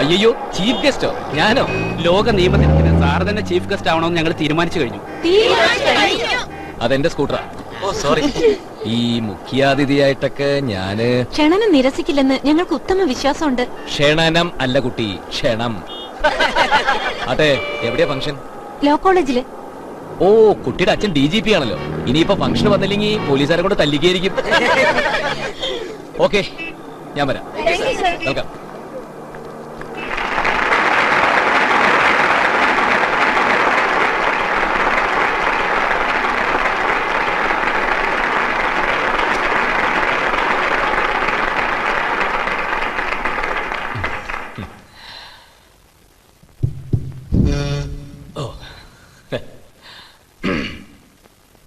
അയ്യോ, ചീഫ് ഗസ്റ്റോ? ഞാനോ? ലോക നിയമത്തിന് സാറ് തന്നെ ചീഫ് ഗസ്റ്റ് ആവണമെന്ന് ഞങ്ങൾ തീരുമാനിച്ചു കഴിഞ്ഞു. അതെന്റെ സ്കൂട്ടറാ. ഓ സോറി. ഈ മുഖ്യാതിഥിയായിട്ടൊക്കെ ഞാന് ക്ഷണനം നിരസിക്കില്ലെന്ന് ഞങ്ങൾക്ക് ഉത്തമ വിശ്വാസമുണ്ട്. ക്ഷണനം അല്ല കുട്ടി, ക്ഷണം. അതെ, എവിടെയാ ഫംഗ്ഷൻ? ലോ കോളേജില്. ഓ, കുട്ടിയുടെ അച്ഛൻ DGP ആണല്ലോ. ഇനിയിപ്പോ ഫംഗ്ഷൻ വന്നില്ലെങ്കിൽ പോലീസുകാരെ കൊണ്ട് തല്ലിക്കായിരിക്കും. ഓക്കെ, ഞാൻ വരാം. വെൽക്കം.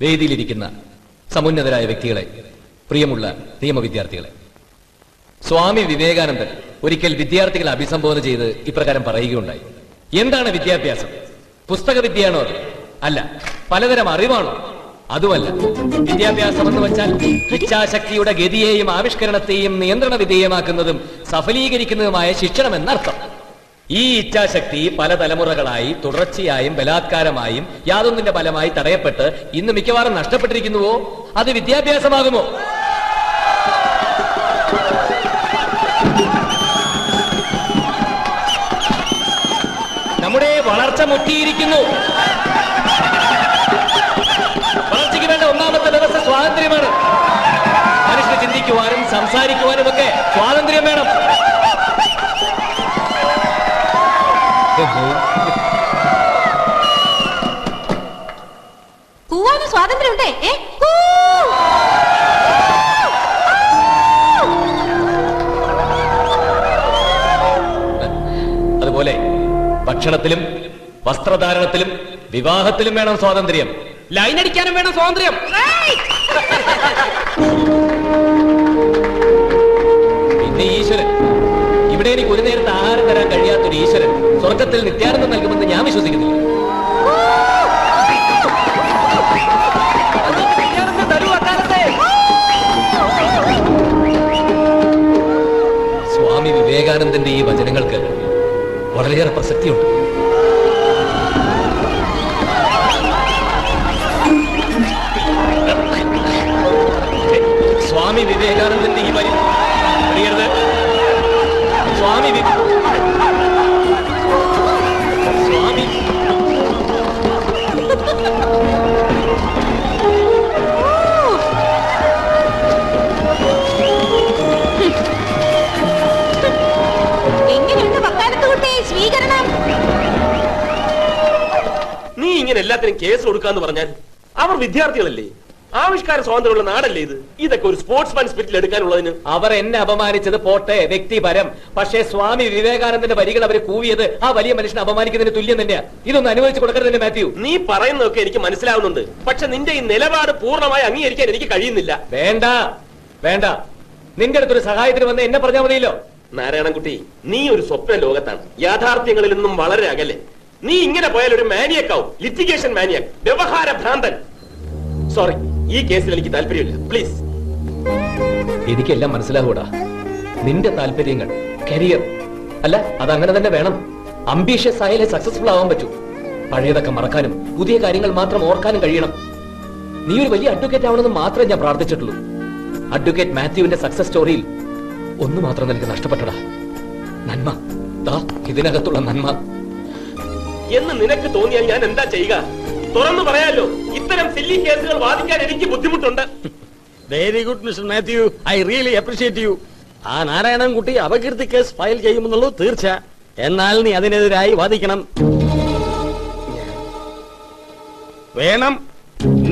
വേദിയിലിരിക്കുന്ന സമുന്നതരായ വ്യക്തികളെ, പ്രിയമുള്ള നിയമവിദ്യാർത്ഥികളെ, സ്വാമി വിവേകാനന്ദൻ ഒരിക്കൽ വിദ്യാർത്ഥികളെ അഭിസംബോധന ചെയ്ത് ഇപ്രകാരം പറയുകയുണ്ടായി. എന്താണ് വിദ്യാഭ്യാസം? പുസ്തക വിദ്യയാണോ അത്? അല്ല. പലതരം അറിവാണോ? അതുമല്ല. വിദ്യാഭ്യാസം എന്ന് വെച്ചാൽ ഇച്ഛാശക്തിയുടെ ഗതിയെയും ആവിഷ്കരണത്തെയും നിയന്ത്രണ വിധേയമാക്കുന്നതും സഫലീകരിക്കുന്നതുമായ ശിക്ഷണം എന്നർത്ഥം. ഈ ഇച്ഛാശക്തി പല തലമുറകളായി തുടർച്ചയായും ബലാത്കാരമായും യാതൊന്നിന്റെ ഫലമായി തടയപ്പെട്ട് ഇന്ന് മിക്കവാറും നഷ്ടപ്പെട്ടിരിക്കുന്നുവോ അത് വിദ്യാഭ്യാസമാകുമോ? നമ്മുടെ വളർച്ച മുട്ടിയിരിക്കുന്നു. വളർച്ചയ്ക്ക് വേണ്ട ഒന്നാമത്തെ വ്യവസ്ഥ സ്വാതന്ത്ര്യമാണ്. മനുഷ്യന് ചിന്തിക്കുവാനും സംസാരിക്കുവാനും ഒക്കെ സ്വാതന്ത്ര്യം വേണം. കൂവാനും സ്വാതന്ത്ര്യമുണ്ടേ. അതുപോലെ ഭക്ഷണത്തിലും വസ്ത്രധാരണത്തിലും വിവാഹത്തിലും വേണം സ്വാതന്ത്ര്യം. ലൈൻ അടിക്കാനും വേണം സ്വാതന്ത്ര്യം. പിന്നെ ഈശ്വരൻ. ഇവിടെ എനിക്ക് ഒരു നേരത്തെ ആഹാരം തരാൻ കഴിയാത്തൊരു ഈശ്വരൻ സ്വർഗത്തിൽ നിത്യാനന്ദം നൽകുമെന്ന് ഞാൻ വിശ്വസിക്കുന്നില്ല. സ്വാമി വിവേകാനന്ദന്റെ ഈ വചനങ്ങൾക്ക് വളരെയേറെ പ്രസക്തിയുണ്ട്. സ്വാമി വിവേകാനന്ദന്റെ ഈ വരി അറിയരുത്. സ്വാമി എങ്ങനെയുണ്ട് വക്കാലത്തുകുട്ടി സ്വീകരണം? നീ ഇങ്ങനെ എല്ലാത്തിനും കേസ് കൊടുക്കാന്ന് പറഞ്ഞാൽ അവർ വിദ്യാർത്ഥികളല്ലേ? ആവിഷ്കാര സ്വാതന്ത്ര്യമുള്ള നാടല്ലേ ഇത്? ഇതൊക്കെ ഒരു സ്പോർട്സ്മാൻ സ്പിരിറ്റിൽ എടുക്കാനുള്ളതിന്. അവർ എന്നെ അപമാനിച്ചത് പോട്ടെ, വ്യക്തിപരം. പക്ഷേ സ്വാമി വിവേകാനന്ദന്റെ വരികൾ അവർ കൂവിയത് ആ വലിയ മനുഷ്യനെ അപമാനിക്കുന്നതിന് തുല്യം തന്നെയാ. ഇതൊന്നും അനുവദിച്ചു കൊടുക്കരുത് മാത്യു. നീ പറയുന്നതൊക്കെ എനിക്ക് മനസ്സിലാവുന്നുണ്ട്. പക്ഷെ നിന്റെ ഈ നിലപാട് പൂർണ്ണമായി അംഗീകരിക്കാൻ എനിക്ക് കഴിയുന്നില്ല. വേണ്ട വേണ്ട, നിന്റെ അടുത്തൊരു സഹായത്തിന് വന്ന് എന്നെ പറഞ്ഞാൽ മതിയല്ലോ. നാരായണൻകുട്ടി, നീ ഒരു സ്വപ്ന ലോകത്താണ്, യാഥാർത്ഥ്യങ്ങളിൽ നിന്നും വളരെ അകലെ. നീ ഇങ്ങനെ പോയാൽ ഒരു മാനിയക്കാവും, ലിറ്റിഗേഷൻ മാനിയക്, വ്യവഹാര ഭ്രാന്തൻ. സോറി, ഈ കേസിൽ എനിക്ക് താല്പര്യമില്ല. പ്ലീസ്. എനിക്കെല്ലാം മനസ്സിലാകൂടാ. നിന്റെ താല്പര്യങ്ങൾ, കരിയർ അല്ല, അതങ്ങനെ തന്നെ വേണം. അംബീഷ്യസ് ആയാലേ സക്സസ്ഫുൾ ആവാൻ പറ്റൂ. പഴയതൊക്കെ മറക്കാനും പുതിയ കാര്യങ്ങൾ മാത്രം ഓർക്കാനും കഴിയണം. നീ ഒരു വലിയ അഡ്വക്കേറ്റ് ആവണമെന്ന് മാത്രമേ ഞാൻ പ്രാർത്ഥിച്ചിട്ടുള്ളൂ. അഡ്വക്കേറ്റ് മാത്യുവിന്റെ സക്സസ് സ്റ്റോറിയിൽ ഒന്നു മാത്രം നിനക്ക് നഷ്ടപ്പെട്ടടാ, നന്മ. ഇതിനകത്തുള്ള നന്മ എന്ന് നിനക്ക് തോന്നിയാൽ ഞാൻ എന്താ ചെയ്യുക? തുറന്നു പറയാലോ, ഇത്തരം സില്ലി കേസുകൾ വാദിക്കാൻ എനിക്ക് ബുദ്ധിമുട്ടുണ്ട്. Very good mister Mathew, I really appreciate you. ആ നാരായണൻകുട്ടി അപകീർത്തി കേസ് ഫയൽ ചെയ്യുമെന്നുള്ളൂ തീർച്ച. എന്നാൽ നീ അതിനെതിരായി വാദിക്കണം. വേണം,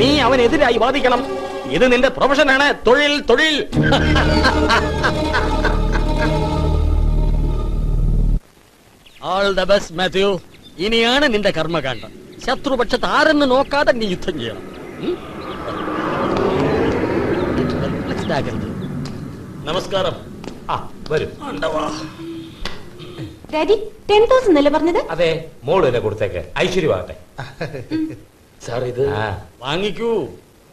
നീ അവനെതിരായി വാദിക്കണം. ഇത് നിന്റെ പ്രൊഫഷനാണ്, തൊഴിൽ തൊഴിൽ. All the best Mathew. ഇനിയാണ് നിന്റെ കർമ്മകാണ്ഡം. ശത്രുപക്ഷത്ത് ആരെന്ന് നോക്കാതെ നീ യുദ്ധം ചെയ്യണം. നമസ്കാരം. വരും. ഡാഡി 10,000 അല്ലേ പറഞ്ഞത്? അതെ, മോള് കൊടുത്തേക്ക്. ഐശ്വര്യമാകട്ടെ. സാർ ഇത് വാങ്ങിക്കൂ.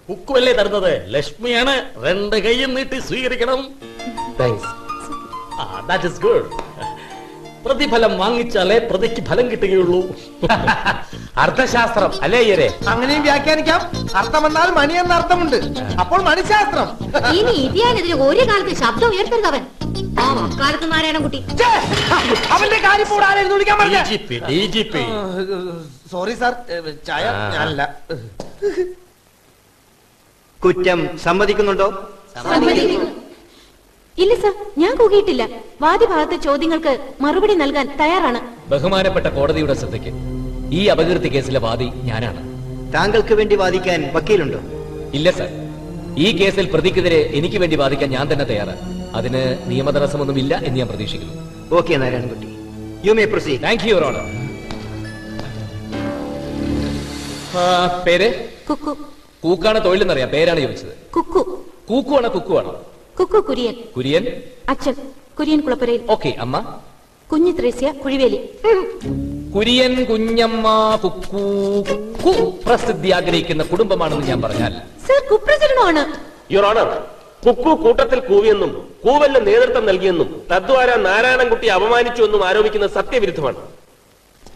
കുക്കുവല്ലേ തരുന്നത്? ലക്ഷ്മിയാണ്. 2 കൈയും നീട്ടി സ്വീകരിക്കണം. താങ്ക്സ്. That is good. പ്രതിഫലം വാങ്ങിച്ചാലേ പ്രതിക്ക് ഫലം കിട്ടുകയുള്ളൂ. അർത്ഥശാസ്ത്രം അല്ലേ അയ്യരെ? അങ്ങനെയും വ്യാഖ്യാനിക്കാം. അർത്ഥം എന്നാൽ മണി എന്ന അർത്ഥമുണ്ട്. അപ്പോൾ മണിശാസ്ത്രം. ഇനി ഇതിയാനെതിരെ ഒരു കാലത്ത് ശബ്ദം ഉയർത്തരുത് അവൻ. ആ വക്കാലത്ത് നാരായണൻകുട്ടി. ഛേ, അവന്റെ കാര്യം കൂടെ ആരായിരുന്നു വിളിക്കാൻ പറഞ്ഞ? DGP. സോറി സാർ, ചായ ഞാനല്ല. കുറ്റം സമ്മതിക്കുന്നുണ്ടോ? ഇല്ല സർ, ഞാൻ കൂകിയിട്ടില്ല. വാദിഭാഗത്തെ ചോദ്യങ്ങൾക്ക് മറുപടി നൽകാൻ തയ്യാറാണ്. ബഹുമാനപ്പെട്ട കോടതിയുടെ ശ്രദ്ധയ്ക്ക്, ഈ അപകീർത്തി കേസിലെ വാദി ഞാനാണ്. താങ്കൾക്ക് വേണ്ടി വാദിക്കാൻ വക്കീലുണ്ടോ? ഇല്ല സർ, ഈ കേസിൽ പ്രതിക്കെതിരെ എനിക്ക് വേണ്ടി വാദിക്കാൻ ഞാൻ തന്നെ തയ്യാറാണ്. അതിന് നിയമതടസ്സമൊന്നുമില്ല എന്ന് ഞാൻ പ്രതീക്ഷിക്കുന്നു. Okay Narayanankutty, you may proceed. Thank you your honour. പേര്? കുക്കു. കൂക്കാണ് തൊഴിലെന്നറിയാം, പേരാണ് ചോദിച്ചത്. കുക്കു. കൂക്കുവാണോ കുക്കുവാണോ? കുക്കു കുര്യൻ. കുര്യൻ? അച്ഛൻ കുര്യൻ കുളപ്പുരയിൽ. ഓക്കെ. അമ്മ? കുഞ്ഞു ത്രേസ്യ കുഴിവേലി. കുര്യൻ, കുഞ്ഞമ്മ, കുക്കു, കുക്കു പ്രസിദ്ധി ആഗ്രഹിക്കുന്ന കുടുംബമാണെന്ന് ഞാൻ പറഞ്ഞാൽ സർ കുപ്രചരണമാണ്. യുവർ ഓണർ, കുക്കു കൂട്ടത്തിൽ കൂവിയെന്നും കൂവലിന് നേതൃത്വം നൽകിയെന്നും തദ്വാര നാരായണൻകുട്ടി അപമാനിച്ചു എന്നും ആരോപിക്കുന്നത് സത്യവിരുദ്ധമാണ്.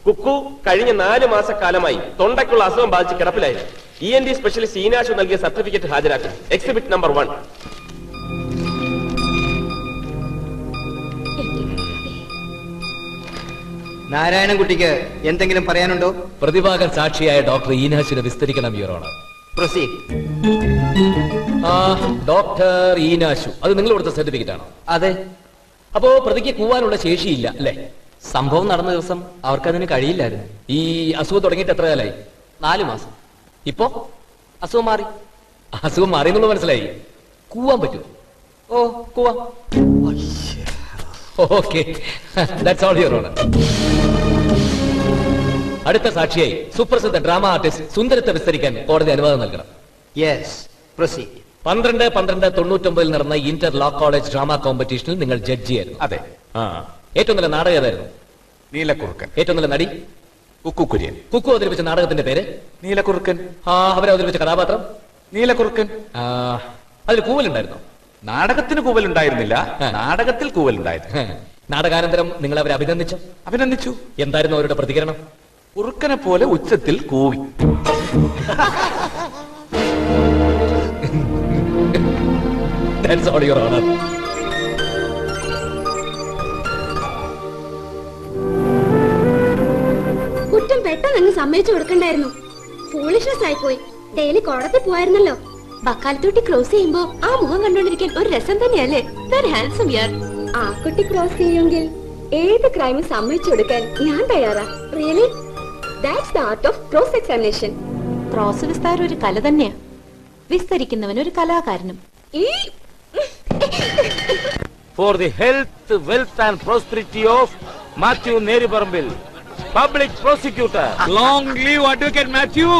കുക്കു കഴിഞ്ഞ 4 മാസക്കാലമായി തൊണ്ടയ്ക്കുള്ള അസുഖം ബാധിച്ച് കിടപ്പിലായിരുന്നു. ENT സ്പെഷ്യലിസ്റ്റ് ഈനാശു നൽകിയ സർട്ടിഫിക്കറ്റ് ഹാജരാക്കും. Exhibit number 1. നാരായണൻകുട്ടിക്ക് എന്തെങ്കിലും പറയാനുണ്ടോ? പ്രതിഭാഗം സാക്ഷിയായ ഡോക്ടർ ഈനാശിനെ വിസ്തരിക്കണം your honour. Proceed. Doctor Eenashu, അത് നിങ്ങൾ കൊടുത്ത സർട്ടിഫിക്കറ്റ് ആണോ? അതെ. അപ്പോ പ്രതിക്ക് കൂവാനുള്ള ശേഷിയില്ല അല്ലേ? സംഭവം നടന്ന ദിവസം അവർക്കതിന് കഴിയില്ലായിരുന്നു. ഈ അസുഖം തുടങ്ങിയിട്ട് എത്ര കാലായി? 4 മാസം. ഇപ്പോ അസുഖം മാറി. അസുഖം മാറിയെന്നുള്ള മനസ്സിലായി. കൂവാൻ പറ്റൂ? ഓ കൂവാ. Okay, that's all your honour. അടുത്ത സാക്ഷിയായി സുപ്രസിദ്ധ ഡ്രാമ ആർട്ടിസ്റ്റ് സുന്ദരത്തെ വിസ്തരിക്കാൻ കോടതി അനുവാദം നൽകണം. Yes, proceed. 12/12/99 നടന്ന ഇന്റർ ലോ കോളേജ് ഡ്രാമ കോമ്പറ്റീഷനിൽ നിങ്ങൾ ജഡ്ജിയായിരുന്നു. അതെ. ഏറ്റവും നല്ല നാടകം ഏതായിരുന്നു? നീലക്കുറുക്കൻ. ഏറ്റവും നല്ല നടി? കുക്കു കുര്യൻ. കുക്കു അവതരിപ്പിച്ച നാടകത്തിന്റെ പേര്? നീലക്കുറുക്കൻ. അവരവതരിപ്പിച്ച കഥാപാത്രം? നീലക്കുറുക്കൻ. അതിൽ കൂവലുണ്ടായിരുന്നോ? നാടകത്തിന് കൂവലുണ്ടായിരുന്നില്ല, നാടകത്തിൽ കൂവലുണ്ടായിരുന്നു. നാടകാനന്തരം നിങ്ങൾ അവരെ അഭിനന്ദിച്ചു? അഭിനന്ദിച്ചു. എന്തായിരുന്നു അവരുടെ പ്രതികരണം? കുറുക്കനെ പോലെ ഉച്ചത്തിൽ കൂവി. That's all, Your Honor. കുറ്റം പെട്ടെന്ന് അങ്ങ് സമ്മതിച്ചു കൊടുക്കണ്ടായിരുന്നു. ഫൂളിഷ്നെസ് ആയിപ്പോയി. ഡെയിലി കോടതി പോവായിരുന്നല്ലോ. ബക്കാലത്തോട്ടി ക്രോസ് ചെയ്യുമ്പോ ആ മുഖം കണ്ടോണ്ടിരിക്കാൻ ഒരു രസം തന്നെയല്ലേ? വെരി ഹാൻസം യാർ. ആ കുട്ടി ക്രോസ് ചെയ്യുമെങ്കിൽ ഏത് ക്രൈമും സമ്മതിച്ചു കൊടുക്കാൻ ഞാൻ തയ്യാറാ. Really that's the art of cross examination. Cross വിസ്താരം ഒരു കല തന്നെയാ. വിസ്തരിക്കുന്നവൻ ഒരു കലാകാരനും. For the health, wealth and prosperity of Matthew Neriparambil, Public Prosecutor. Long live Advocate Matthew.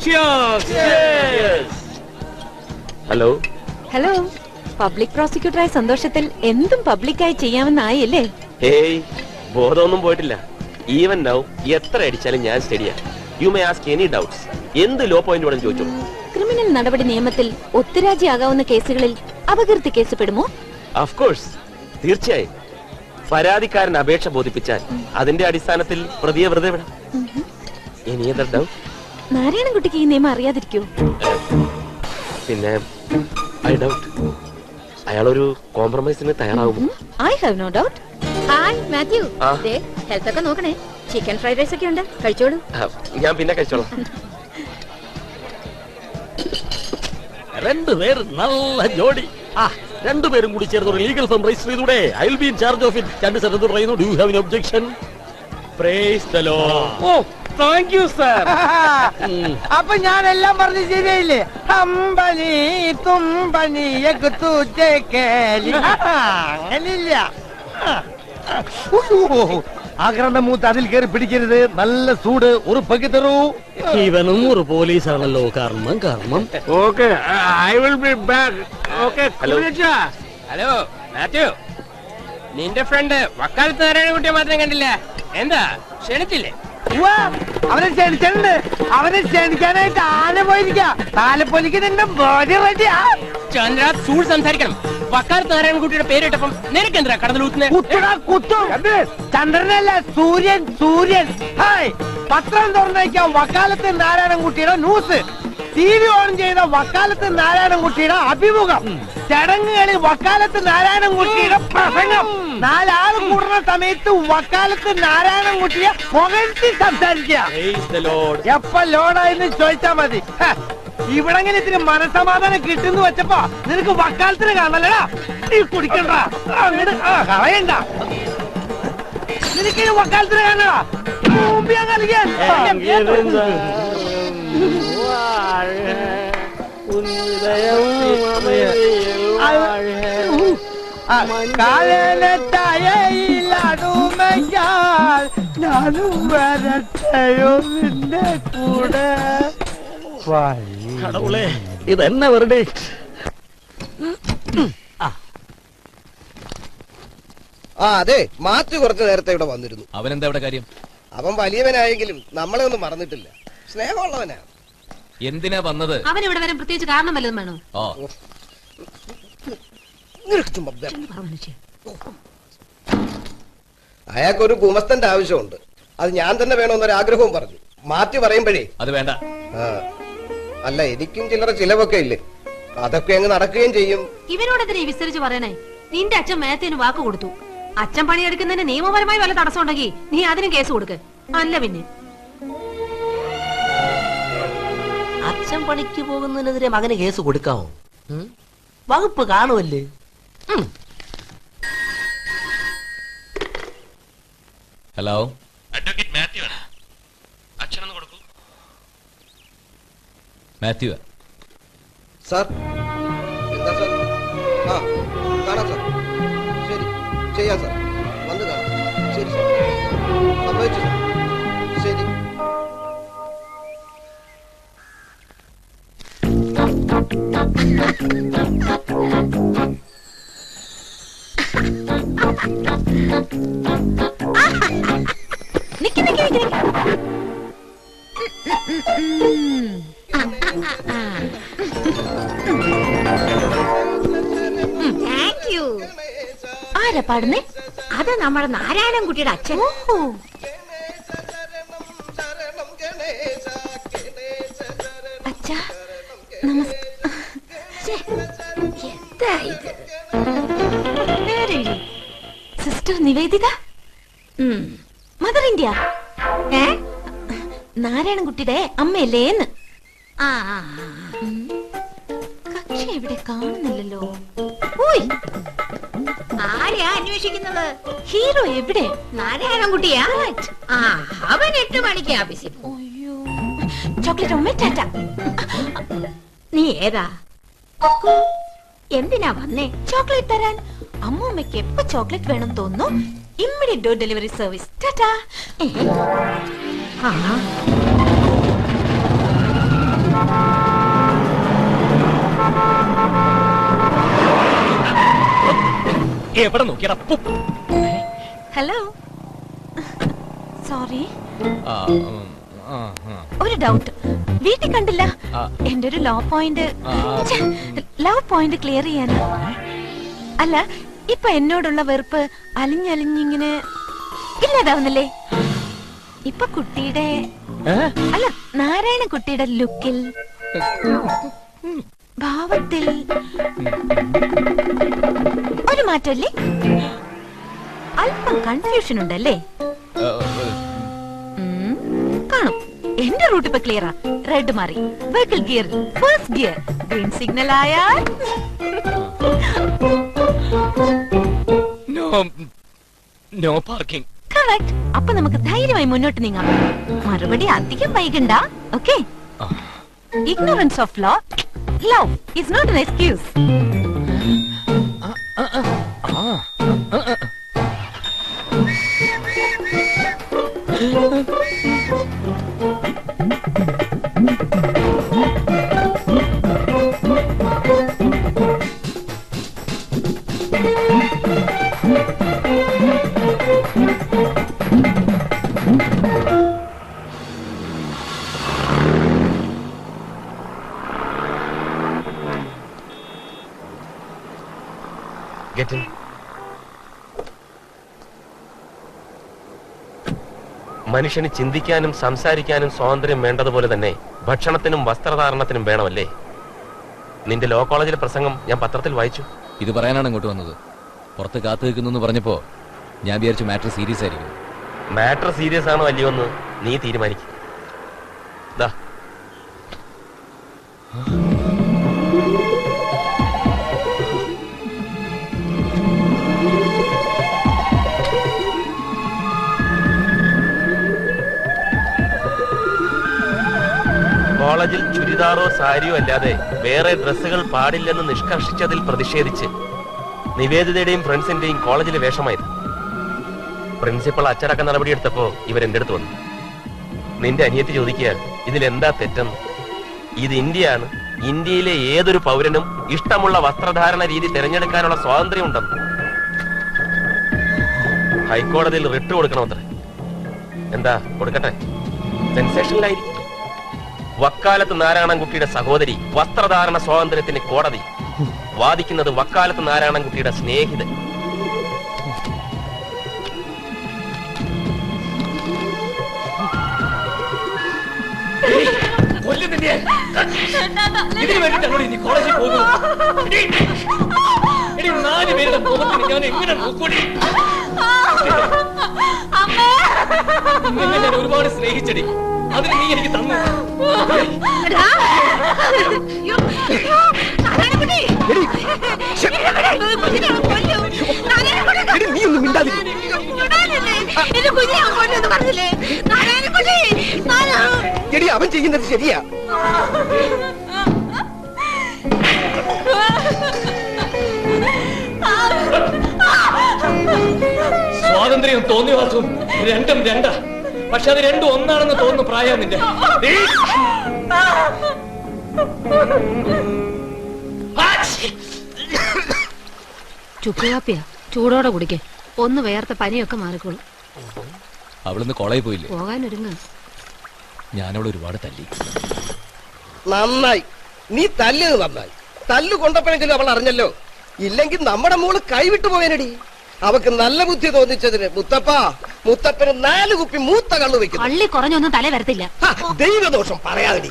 Cheers. Cheers. Hello. Hello. Public പ്രോസിക്യൂട്ടറായ സന്തോഷത്തിൽ എന്തും പബ്ലിക്കായി ചെയ്യാമെന്നായല്ലേ? ഹേയ്, ബോധമൊന്നും പോയിട്ടില്ല. ഈവൻ നൗ എത്ര അടിച്ചാലും ഞാൻ സ്റ്റഡിയാ. You may ask any doubts. എന്ത് ലോ പോയിന്റ് വേണം ചോദിച്ചോ. ക്രിമിനൽ നടപടി നിയമത്തിൽ ഒത്തുരാജിയാകാവുന്ന കേസുകളിൽ അപകീർത്തി കേസ് പെടുമോ? ഓഫ് കോഴ്സ്, തീർച്ചയായും. പരാതിക്കാരൻ അപേക്ഷ ബോധിപ്പിച്ചാൽ അതിന്റെ അടിസ്ഥാനത്തിൽ പ്രതിയെ വെറുതെ വിടാം. Any other doubt? നാരായണൻകുട്ടിക്ക് ഈ നിയമം അറിയാതിരിക്കോ? പിന്നെ ഐ ഡൗട്ട് അയാളൊരു കോംപ്രമൈസിന് തയ്യാറാവുമോ? I have no doubt. Hi Matthew. ആ. ഹെൽത്ത് ഒക്കെ നോക്കണേ. ചിക്കൻ ഫ്രൈഡ് റൈസ് ഒക്കെ ഉണ്ട്, കഴിച്ചോളൂ. ഞാൻ പിന്നെ കഴിച്ചോളാം. രണ്ടുപേർ നല്ല ജോഡി. രണ്ടുപേരും കൂടി ചേർന്ന് ഒരു ലീഗൽ ഫേം രജിസ്റ്റർ ചെയ്തൂടെ? I will be in charge of it. 2 cent പറയുന്നു. Do you have any objection? Praise the lord. Oh thank you sir. അപ്പൊ ഞാൻ എല്ലാം പറഞ്ഞ് ശരിയായില്ലേ? അമ്പനി തുമ്പനി അങ്ങനില്ല. ആക്രമണ മൂത്ത് അതിൽ കയറി പിടിക്കരുത്. നല്ല സൂട് ഉറപ്പാക്കി തരൂ. ഇവനും ഒരു പോലീസാണല്ലോ. കാരണം okay, I will B back. Okay. Hello. Hello Mathew, നിന്റെ ഫ്രണ്ട് വക്കാലത്ത് നാരായണൻകുട്ടിയെ മാത്രം കണ്ടില്ല. എന്താ ക്ഷണിച്ചില്ലേ? അവനെ ക്ഷണിച്ചിട്ടുണ്ട്. അവനെ ക്ഷണിക്കാനായിട്ട് ആന പോയിരിക്ക. താലപ്പൊലിക്ക് നിന്റെ ബോഡി റെഡിയാ. ചന്ദ്ര സൂൾ സംസാരിക്കണം. വക്കാലത്ത് നാരായണൻകുട്ടിയുടെ പേരിട്ടപ്പം നിനക്കെന്തിനാ കടന്നൂത്തുന്നേ? ചന്ദ്രനല്ല, സൂര്യൻ സൂര്യൻ. ഹായ്, പത്രം തുറന്നേക്കാം വക്കാലത്ത് നാരായണൻകുട്ടിയുടെ ന്യൂസ്, TV ഓൺ ചെയ്ത വക്കാലത്ത് നാരായണൻകുട്ടിയുടെ അഭിമുഖം, ചടങ്ങുകളിൽ വക്കാലത്ത് നാരായണൻകുട്ടിയുടെ പ്രസംഗം, 4 ആൾ കൂടുന്ന സമയത്ത് വക്കാലത്ത് നാരായണൻകുട്ടിയെ പുകഴ്ത്തി സംസാരിക്കുക. എപ്പ ലോഡായെന്ന് ചോദിച്ചാ മതി. ഇവിടെങ്ങനെ ഇത്തിരി മനസമാധാനം കിട്ടുന്നു വെച്ചപ്പോ നിനക്ക് വക്കാലത്തിന് കാണലടാ. നീ കുടിക്കണ്ട, അങ്ങോട്ട് കളയണ്ട. നിനക്ക് വക്കാലത്തിന് കാണലടാ. കളിക്കാൻ കാലത്തയയിലടുമയ്യാൽ ഞാനും വരട്ടെയോ നിന്റെ കൂടെ. ഇതെന്നെ വെറുതെ അതെ, മാത്യു കുറച്ചു നേരത്തെ ഇവിടെ വന്നിരുന്നു. അവനെന്താ ഇവിടെ കാര്യം? അവൻ വലിയവനായെങ്കിലും നമ്മളെ ഒന്നും മറന്നിട്ടില്ല. സ്നേഹമുള്ളവനാ. എന്തിനാ വന്നത്? അവൻ ഇവിടെ വരാൻ പ്രത്യേകിച്ച് കാരണം വല്ലതും വേണോ? ഓ, അയാൾക്കൊരു ഗുമസ്തന്റെ ആവശ്യമുണ്ട്. അത് ഞാൻ തന്നെ വേണമെന്നൊരാഗ്രഹവും പറഞ്ഞു. മാത്യു പറയുമ്പോഴേ അത് വേണ്ട. അല്ല, എനിക്കും ചില്ലറ ചിലവൊക്കെ ഇല്ലേ, അതൊക്കെ അങ്ങ് നടക്കുകയും ചെയ്യും. ഇവനോടെതിരെ വിസ്തരിച്ച് പറയണേ. നിന്റെ അച്ഛൻ മേത്തിന് വാക്ക് കൊടുത്തു. അച്ഛൻ പണിയെടുക്കുന്നതിന് നിയമപരമായി വല്ല തടസ്സം ഉണ്ടെങ്കിൽ നീ അതിനും കേസ് കൊടുക്ക്. അല്ല പിന്നെ അച്ഛൻ പണിക്ക് പോകുന്നതിനെതിരെ മകന് കേസ് കൊടുക്കാമോ? വകുപ്പ് കാണുമല്ലേ? ഹലോ, അഡ്വക്കേറ്റ് മാത്യു ആണ്. അച്ഛനൊന്ന് കൊടുക്കൂ. മാത്യു. സാർ, എന്താ സാർ? കാണാം സാർ. ശരി, ചെയ്യാം സാർ. വന്ന് കാണാം. ശരി സാർ, സമ്മതിച്ചു സാർ. ശരി. നിക്ക് നിക്ക് നിക്ക് നിക്ക്. Thank you. ആരാ പാടുന്നേ? അത് നമ്മുടെ നാരായണൻകുട്ടിയുടെ അച്ഛൻ. ഓഹോ. അച്ഛാ, സിസ്റ്റർ നിവേദിത, മദർ ഇന്ത്യ. നാരായണൻകുട്ടിയുടെ അമ്മയല്ലേന്ന്. കക്ഷി എവിടെ കാണുന്നില്ലല്ലോ. ആരെയാ അന്വേഷിക്കുന്നത്? ഹീറോ എവിടെ? നാരായണൻകുട്ടിയാ. അവൻ 8 മണിക്ക് ആഫീസിൽ. അയ്യോ, ചോക്ലേറ്റ് ഉമ്മ ടാറ്റ. നീ ഏതാ? എന്തിനാ വന്നേ? ചോക്ലേറ്റ് തരാൻ. അമ്മൂമ്മയ്ക്ക് എപ്പോ ചോക്ലേറ്റ് വേണം തോന്നുന്നു immediate door delivery service. Tata. എവിടെ നോക്കിയടാ? Hello, sorry. ഒരു ഡൗട്ട്, വീട്ടിൽ കണ്ടില്ല. എന്റെ ഒരു ലവ് പോയിന്റ് ക്ലിയർ ചെയ്യാനാ. അല്ല, ഇപ്പൊ എന്നോടുള്ള വെറുപ്പ് അലിഞ്ഞലിഞ്ഞിങ്ങനെ ഇല്ലാതാവുന്നില്ലേ? ഇപ്പൊ കുട്ടിയുടെ അല്ല, നാരായണൻകുട്ടിയുടെ ലുക്കിൽ, ഭാവത്തിൽ ഒരു മാറ്റല്ലേ? അല്പം കൺഫ്യൂഷൻ ഉണ്ടല്ലേ? കാണും. എന്റെ റൂട്ട് ഇപ്പൊ ക്ലിയറാ. റെഡ് മാറി, vehicle gear first gear, green signal ആയാൽ നോ പാർക്കിംഗ്. കറക്റ്റ്. അപ്പൊ നമുക്ക് ധൈര്യമായി മുന്നോട്ട് നീങ്ങാം. മറുപടി അധികം വൈകണ്ട. Okay? Ignorance of law, love is not an excuse. Get in. മനുഷ്യന് ചിന്തിക്കാനും സംസാരിക്കാനും സ്വാതന്ത്ര്യം വേണ്ടതുപോലെ തന്നെ ഭക്ഷണത്തിനും വസ്ത്രധാരണത്തിനും വേണമല്ലേ? നിന്റെ ലോ കോളേജിലെ പ്രസംഗം ഞാൻ പത്രത്തിൽ വായിച്ചു. ഇത് പറയാനാണ് ഇങ്ങോട്ട് വന്നത്. പുറത്ത് കാത്തു നിൽക്കുന്നു പറഞ്ഞപ്പോ ഞാൻ വിചാരിച്ചു മാറ്റർ സീരിയസ് ആയിരിക്കും. മാറ്റർ സീരിയസ് ആണോ അല്ലയോ എന്ന് നീ തീരുമാനിക്കും. ദാ കോളേജിൽ ചുരിദാറോ സാരിയോ അല്ലാതെ വേറെ ഡ്രസ്സുകൾ പാടില്ലെന്ന് നിഷ്കർഷിച്ചതിൽ പ്രതിഷേധിച്ച് നിവേദിതയുടെയും ഫ്രണ്ട്സിന്റെയും കോളേജിലെ വേഷമായത്. പ്രിൻസിപ്പൾ അച്ചടക്ക നടപടിയെടുത്തപ്പോ ഇവരെന്റെ അടുത്ത് വന്നു. നിന്റെ അനിയത്തി ചോദിക്കുക ഇതിലെന്താ തെറ്റെന്ന്. ഇത് ഇന്ത്യയാണ്, ഇന്ത്യയിലെ ഏതൊരു പൗരനും ഇഷ്ടമുള്ള വസ്ത്രധാരണ രീതി തിരഞ്ഞെടുക്കാനുള്ള സ്വാതന്ത്ര്യമുണ്ടെന്ന്. ഹൈക്കോടതിയിൽ റിട്ട് കൊടുക്കണമത്രേ. എന്താ കൊടുക്കട്ടെ? സെൻസേഷനിലായിരിക്കും. വക്കാലത്ത് നാരായണൻകുട്ടിയുടെ സഹോദരി വസ്ത്രധാരണ സ്വാതന്ത്ര്യത്തിന് കോടതി. വാദിക്കുന്നത് വക്കാലത്ത് നാരായണൻകുട്ടിയുടെ സ്നേഹിതൻ. ഇതിനു വേണ്ടിയിട്ടാണ് നീ കോളേജിൽ പോകുന്നത്? 4 പേരുടെ മുഖത്തിന് ഞാൻ എങ്ങനെ നോക്കൂടി? നിന്നെ ഞാൻ ഒരുപാട് സ്നേഹിച്ചടി. അതിന് നീ എനിക്ക് തന്നു. അവൻ ചെയ്യുന്നത് ശരിയാ. സ്വാതന്ത്ര്യം തോന്നിവാസവും രണ്ടും രണ്ടാ. പക്ഷെ അത് രണ്ടും ഒന്നാണെന്ന് തോന്നുന്നു പ്രായം നിന്റെ. ചുക്കുകാപ്പിയാ, ചൂടോടെ കുടിക്കേ. ഒന്ന് വേർത്ത പനിയൊക്കെ മാറിക്കോളും. അവളിന്ന് കോളേജിൽ പോയില്ലേ? പോകാനൊരുങ്ങ. ഞാനവളെ ഒരുപാട് തല്ലി. നന്നായി, നീ തല്ലിയത് നന്നായി. തല്ലു കൊണ്ടപ്പോഴെങ്കിലും അവൾ അറിഞ്ഞല്ലോ. ഇല്ലെങ്കിൽ നമ്മുടെ മോള് കൈവിട്ടു പോയനടി. അവക്ക് നല്ല ബുദ്ധി തോന്നിച്ചതിന് മുത്തപ്പന് 4 കുപ്പി മൂത്ത കള്ളു വെക്കുന്നു. പള്ളി കുറഞ്ഞൊന്നും തല വരത്തില്ല. ദൈവദോഷം പറയാതെടി.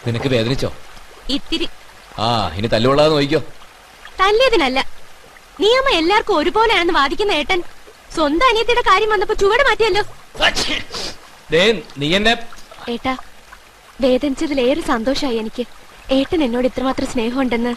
നിനക്ക് വേദനിച്ചോ? ഇത്തിരി. ഇനി തല്ലുകൊള്ളാതെ നോക്കിക്കോ. തല്ലിയതിനല്ല, നിയമം എല്ലാവർക്കും ഒരുപോലെയാണെന്ന് വാദിക്കുന്ന ഏട്ടൻ സ്വന്തം അനിയത്തിയുടെ കാര്യം വന്നപ്പോ ചുവട് മാറ്റിയല്ലോ. നീ എന്നെ ഏട്ടാ, വേദനിച്ചതിലേറെ സന്തോഷമായി എനിക്ക്. ഏട്ടൻ എന്നോട് ഇത്രമാത്രം സ്നേഹമുണ്ടെന്ന്.